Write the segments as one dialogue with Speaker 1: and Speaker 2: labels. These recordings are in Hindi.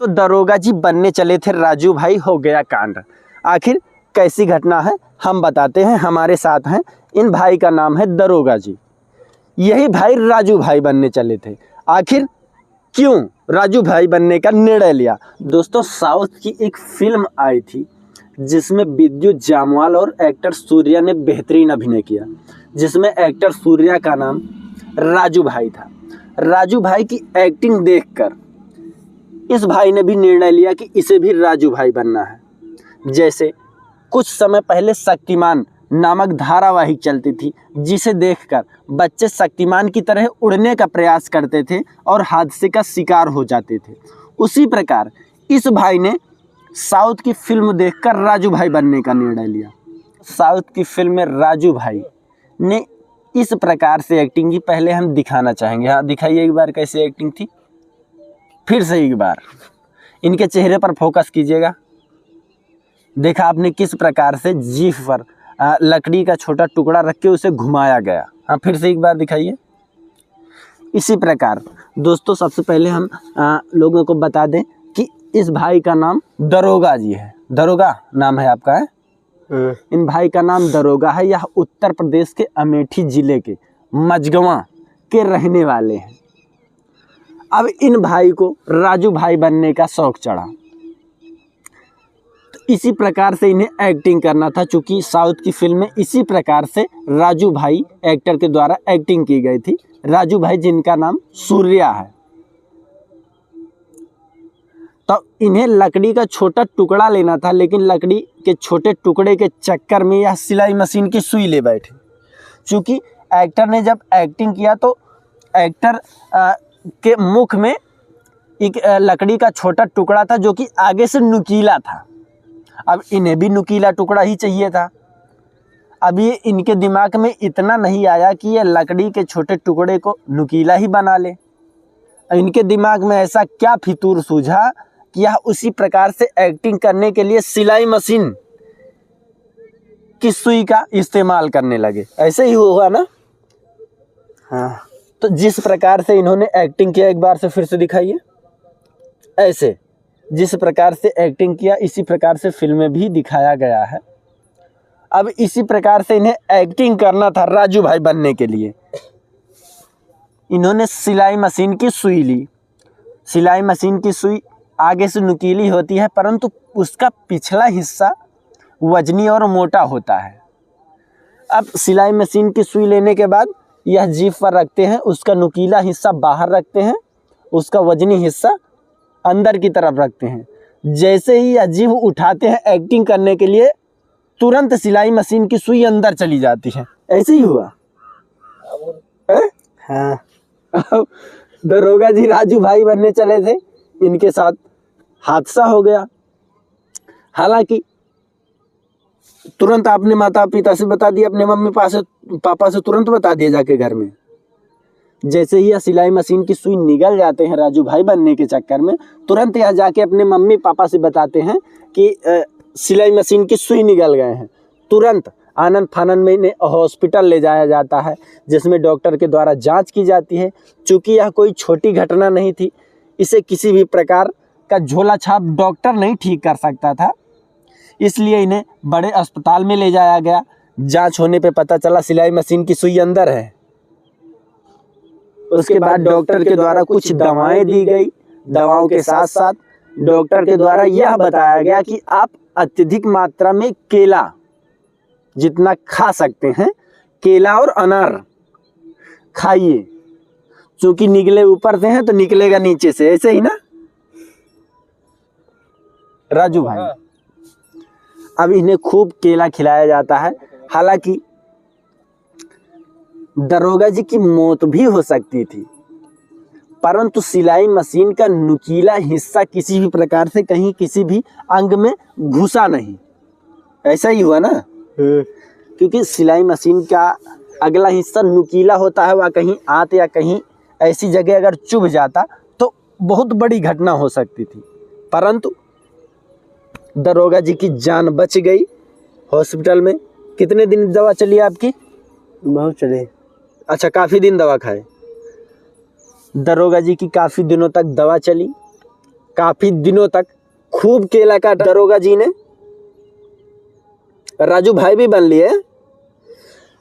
Speaker 1: तो दरोगा जी बनने चले थे राजू भाई, हो गया कांड। आखिर कैसी घटना है हम बताते हैं। हमारे साथ हैं, इन भाई का नाम है दरोगा जी। यही भाई राजू भाई बनने चले थे। आखिर क्यों राजू भाई बनने का निर्णय लिया? दोस्तों, साउथ की एक फिल्म आई थी जिसमें विद्युत जामवाल और एक्टर सूर्या ने बेहतरीन अभिनय किया, जिसमें एक्टर सूर्या का नाम राजू भाई था। राजू भाई की एक्टिंग देखकर इस भाई ने भी निर्णय लिया कि इसे भी राजू भाई बनना है। जैसे कुछ समय पहले शक्तिमान नामक धारावाहिक चलती थी, जिसे देखकर बच्चे शक्तिमान की तरह उड़ने का प्रयास करते थे और हादसे का शिकार हो जाते थे। उसी प्रकार इस भाई ने साउथ की फिल्म देखकर राजू भाई बनने का निर्णय लिया। साउथ की फिल्म में राजू भाई ने इस प्रकार से एक्टिंग की, पहले हम दिखाना चाहेंगे। हाँ, दिखाइए एक बार कैसी एक्टिंग थी। फिर से एक बार इनके चेहरे पर फोकस कीजिएगा। देखा आपने किस प्रकार से जीभ पर लकड़ी का छोटा टुकड़ा रख के उसे घुमाया गया। हाँ, फिर से एक बार दिखाइए। इसी प्रकार दोस्तों, सबसे पहले हम लोगों को बता दें कि इस भाई का नाम दरोगा जी है। दरोगा नाम है आपका है? इन भाई का नाम दरोगा है। यह उत्तर प्रदेश के अमेठी जिले के मझगवां के रहने वाले हैं। अब इन भाई को राजू भाई बनने का शौक चढ़ा, तो इसी प्रकार से इन्हें एक्टिंग करना था। चूंकि साउथ की फिल्म में इसी प्रकार से राजू भाई एक्टर के द्वारा एक्टिंग की गई थी। राजू भाई जिनका नाम सूर्या है। तो इन्हें लकड़ी का छोटा टुकड़ा लेना था, लेकिन लकड़ी के छोटे टुकड़े के चक्कर में यह सिलाई मशीन की सुई ले बैठे। चूँकि एक्टर ने जब एक्टिंग किया तो एक्टर के मुख में एक लकड़ी का छोटा टुकड़ा था, जो कि आगे से नुकीला था। अब इन्हें भी नुकीला टुकड़ा ही चाहिए था। अब ये इनके दिमाग में इतना नहीं आया कि ये लकड़ी के छोटे टुकड़े को नुकीला ही बना ले। इनके दिमाग में ऐसा क्या फितूर सूझा कि यह उसी प्रकार से एक्टिंग करने के लिए सिलाई मशीन की सुई का इस्तेमाल करने लगे। ऐसे ही हुआ ना? हाँ, तो जिस प्रकार से इन्होंने एक्टिंग किया, एक बार से फिर से दिखाइए। ऐसे जिस प्रकार से एक्टिंग किया, इसी प्रकार से फिल्म में भी दिखाया गया है। अब इसी प्रकार से इन्हें एक्टिंग करना था राजू भाई बनने के लिए। इन्होंने सिलाई मशीन की सुई ली। सिलाई मशीन की सुई आगे से नुकीली होती है, परंतु उसका पिछला हिस्सा वजनी और मोटा होता है। अब सिलाई मशीन की सुई लेने के बाद यह जीभ पर रखते हैं, उसका नुकीला हिस्सा बाहर रखते हैं, उसका वजनी हिस्सा अंदर की तरफ रखते हैं। जैसे ही यह जीभ उठाते हैं एक्टिंग करने के लिए, तुरंत सिलाई मशीन की सुई अंदर चली जाती है। ऐसे ही हुआ है? हाँ। दरोगा जी राजू भाई बनने चले थे, इनके साथ हादसा हो गया। हालांकि तुरंत आपने माता पिता से बता दिया, अपने मम्मी पापा से तुरंत बता दिया जाके घर में। जैसे ही यह सिलाई मशीन की सुई निगल जाते हैं राजू भाई बनने के चक्कर में, तुरंत यह जाके अपने मम्मी पापा से बताते हैं कि सिलाई मशीन की सुई निगल गए हैं। तुरंत आनन फानन में इन्हें हॉस्पिटल ले जाया जाता है, जिसमें डॉक्टर के द्वारा जांच की जाती है। चूँकि यह कोई छोटी घटना नहीं थी, इसे किसी भी प्रकार का झोला छाप डॉक्टर नहीं ठीक कर सकता था, इसलिए इन्हें बड़े अस्पताल में ले जाया गया। जांच होने पे पता चला सिलाई मशीन की सुई अंदर है। उसके बाद डॉक्टर के द्वारा कुछ दवाएं दी गई। दवाओं के साथ साथ डॉक्टर के द्वारा यह बताया गया कि आप अत्यधिक मात्रा में केला जितना खा सकते हैं, केला और अनार खाइए। क्योंकि निकले ऊपर से हैं तो निकलेगा नीचे से। ऐसे ही ना राजू भाई? अब इन्हें खूब केला खिलाया जाता है। हालांकि दरोगा जी की मौत भी हो सकती थी, परंतु सिलाई मशीन का नुकीला हिस्सा किसी भी प्रकार से कहीं किसी भी अंग में घुसा नहीं। ऐसा ही हुआ ना? क्योंकि सिलाई मशीन का अगला हिस्सा नुकीला होता है, वह कहीं आंत या कहीं ऐसी जगह अगर चुभ जाता तो बहुत बड़ी घटना हो सकती थी। परंतु दरोगा जी की जान बच गई। हॉस्पिटल में कितने दिन दवा चली आपकी? बहुत चले। अच्छा, काफ़ी दिन दवा खाए। दरोगा जी की काफ़ी दिनों तक दवा चली। काफी दिनों तक खूब केला काटा दरोगा जी ने, राजू भाई भी बन लिए।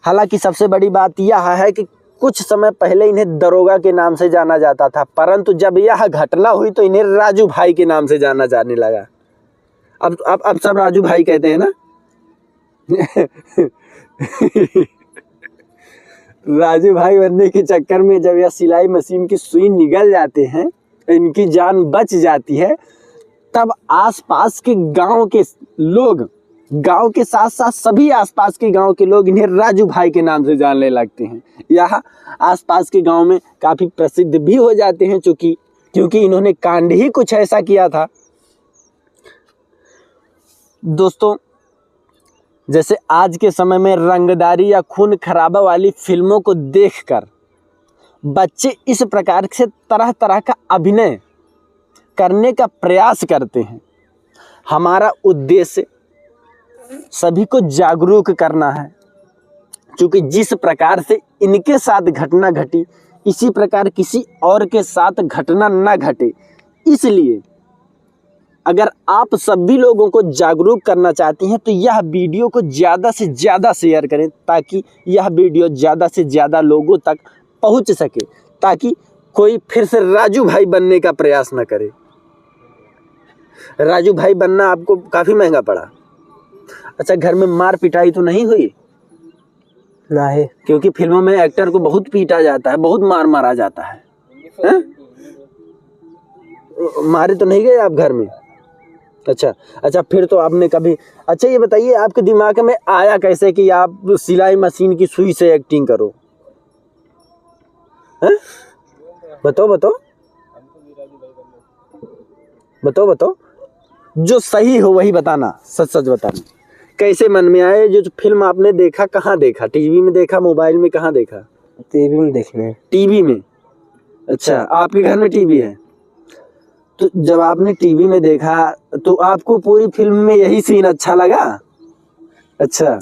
Speaker 1: हालांकि सबसे बड़ी बात यह है कि कुछ समय पहले इन्हें दरोगा के नाम से जाना जाता था, परंतु जब यह घटना हुई तो इन्हें राजू भाई के नाम से जाना जाने लगा। अब सब राजू भाई कहते हैं ना। राजू भाई बनने के चक्कर में जब यह सिलाई मशीन की सुई निगल जाते हैं, इनकी जान बच जाती है, तब आसपास के गांव के लोग, गांव के साथ साथ सभी आसपास के गांव के लोग इन्हें राजू भाई के नाम से जानने लगते हैं। यह आसपास के गांव में काफी प्रसिद्ध भी हो जाते हैं, क्योंकि इन्होंने कांड ही कुछ ऐसा किया था। दोस्तों, जैसे आज के समय में रंगदारी या खून खराबा वाली फिल्मों को देखकर बच्चे इस प्रकार से तरह तरह का अभिनय करने का प्रयास करते हैं। हमारा उद्देश्य सभी को जागरूक करना है, क्योंकि जिस प्रकार से इनके साथ घटना घटी, इसी प्रकार किसी और के साथ घटना न घटे। इसलिए अगर आप सभी लोगों को जागरूक करना चाहती हैं तो यह वीडियो को ज़्यादा से ज़्यादा शेयर करें, ताकि यह वीडियो ज़्यादा से ज़्यादा लोगों तक पहुंच सके, ताकि कोई फिर से राजू भाई बनने का प्रयास न करे। राजू भाई बनना आपको काफ़ी महंगा पड़ा। अच्छा, घर में मार पिटाई तो नहीं हुई?
Speaker 2: नहीं,
Speaker 1: क्योंकि फिल्मों में एक्टर को बहुत पीटा जाता है, बहुत मार मारा जाता है। मारे तो नहीं गए आप घर में? अच्छा, फिर तो आपने कभी, अच्छा ये बताइए, आपके दिमाग में आया कैसे कि आप सिलाई मशीन की सुई से एक्टिंग करो? हैं? बताओ, जो सही हो वही बताना, सच बताना। कैसे मन में आए? जो फिल्म आपने देखा, कहाँ देखा? टीवी में देखा, मोबाइल में, कहाँ देखा?
Speaker 2: टीवी में देखने।
Speaker 1: टीवी में? अच्छा, आपके घर में टीवी है? तो जब आपने टीवी में देखा तो आपको पूरी फिल्म में यही सीन अच्छा लगा? अच्छा,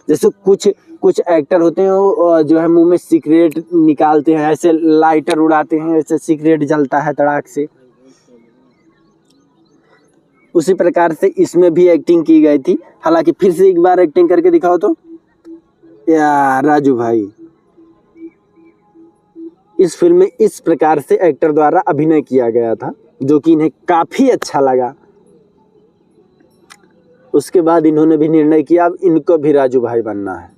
Speaker 1: जैसे कुछ एक्टर होते हैं वो जो है मुंह में सिगरेट निकालते हैं, ऐसे लाइटर उड़ाते हैं, ऐसे सिगरेट जलता है तड़ाक से, उसी प्रकार से इसमें भी एक्टिंग की गई थी। हालांकि फिर से एक बार एक्टिंग करके दिखाओ तो। यार राजू भाई, इस फिल्म में इस प्रकार से एक्टर द्वारा अभिनय किया गया था, जो कि इन्हें काफी अच्छा लगा। उसके बाद इन्होंने भी निर्णय किया अब इनको भी राजू भाई बनना है।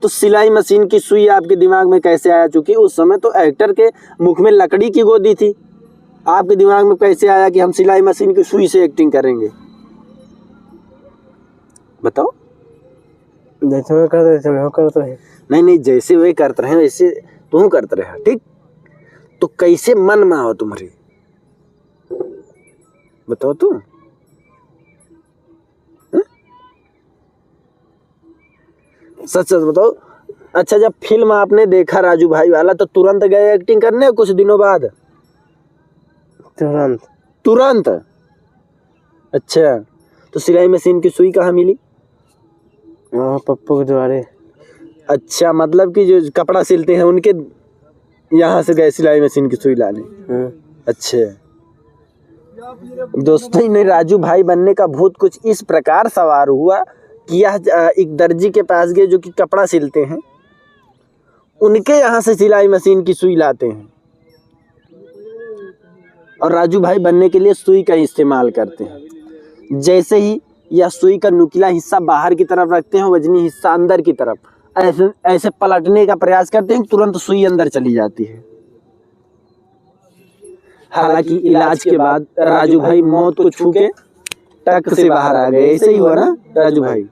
Speaker 1: तो सिलाई मशीन की सुई आपके दिमाग में कैसे आया? चूंकि उस समय तो एक्टर के मुख में लकड़ी की गोदी थी, आपके दिमाग में कैसे आया कि हम सिलाई मशीन की सुई से एक्टिंग करेंगे? बताओ।
Speaker 2: जैसे वे करते हैं।
Speaker 1: नहीं, जैसे वे करते रहे वैसे तुम करते रहे, ठीक? तो कैसे मन में आओ तुम्हारी? बताओ तुम। सच बताओ। अच्छा, जब फिल्म आपने देखा राजू भाई वाला तो तुरंत गए एक्टिंग करने? कुछ दिनों बाद? तुरंत। अच्छा, तो सिलाई मशीन की सुई कहाँ मिली?
Speaker 2: पप्पू के द्वारे।
Speaker 1: अच्छा, मतलब कि जो कपड़ा सिलते हैं उनके यहाँ से गए सिलाई मशीन की सुई लाने? अच्छा दोस्तों, इन्हें राजू भाई बनने का भूत कुछ इस प्रकार सवार हुआ कि यह एक दर्जी के पास गए जो कि कपड़ा सिलते हैं, उनके यहाँ से सिलाई मशीन की सुई लाते हैं और राजू भाई बनने के लिए सुई का इस्तेमाल करते हैं। जैसे ही यह सुई का नुकीला हिस्सा बाहर की तरफ रखते हैं, वजनी हिस्सा अंदर की तरफ, ऐसे पलटने का प्रयास करते हैं, तुरंत सुई अंदर चली जाती है। हालांकि इलाज के बाद राजू भाई मौत को छू के टक से बाहर आ गए। ऐसे ही हुआ ना राजू भाई?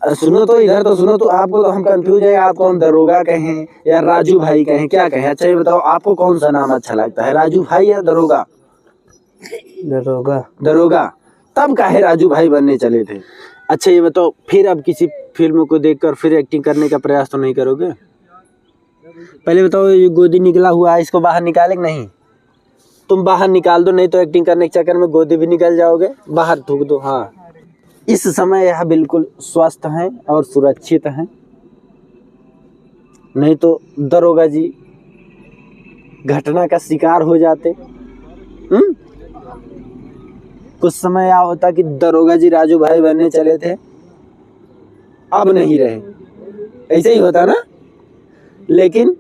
Speaker 1: सुनो तो, इधर तो सुनो तो, आपको तो हम कंफ्यूज है, आप कौन दरोगा कहें या राजू भाई कहें, क्या कहें? अच्छा ये बताओ, आपको कौन सा नाम अच्छा लगता है, राजू भाई या दरोगा? दरोगा। तब काहे राजू भाई बनने चले थे? अच्छा ये बताओ, फिर अब किसी फिल्म को देखकर फिर एक्टिंग करने का प्रयास तो नहीं करोगे? पहले बताओ, ये गोदी निकला हुआ है, इसको बाहर निकाले नहीं? तुम बाहर निकाल दो, नहीं तो एक्टिंग करने के चक्कर में गोदी भी निकल जाओगे, बाहर थूक दो। हाँ, इस समय यह बिल्कुल स्वस्थ हैं और सुरक्षित हैं, नहीं तो दरोगा जी घटना का शिकार हो जाते। कुछ समय क्या होता कि दरोगा जी राजू भाई बनने चले थे, अब नहीं रहे, ऐसे ही होता ना। लेकिन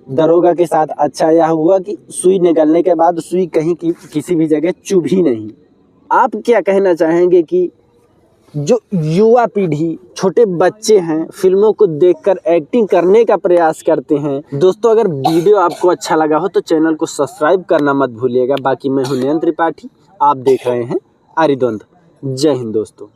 Speaker 1: दरोगा के साथ अच्छा यह हुआ कि सुई निकलने के बाद सुई कहीं की किसी भी जगह चुभी नहीं। आप क्या कहना चाहेंगे कि जो युवा पीढ़ी, छोटे बच्चे हैं, फिल्मों को देखकर एक्टिंग करने का प्रयास करते हैं। दोस्तों, अगर वीडियो आपको अच्छा लगा हो तो चैनल को सब्सक्राइब करना मत भूलिएगा। बाकी मैं हूं नयन त्रिपाठी, आप देख रहे हैं आरिद्वंद। जय हिंद दोस्तों।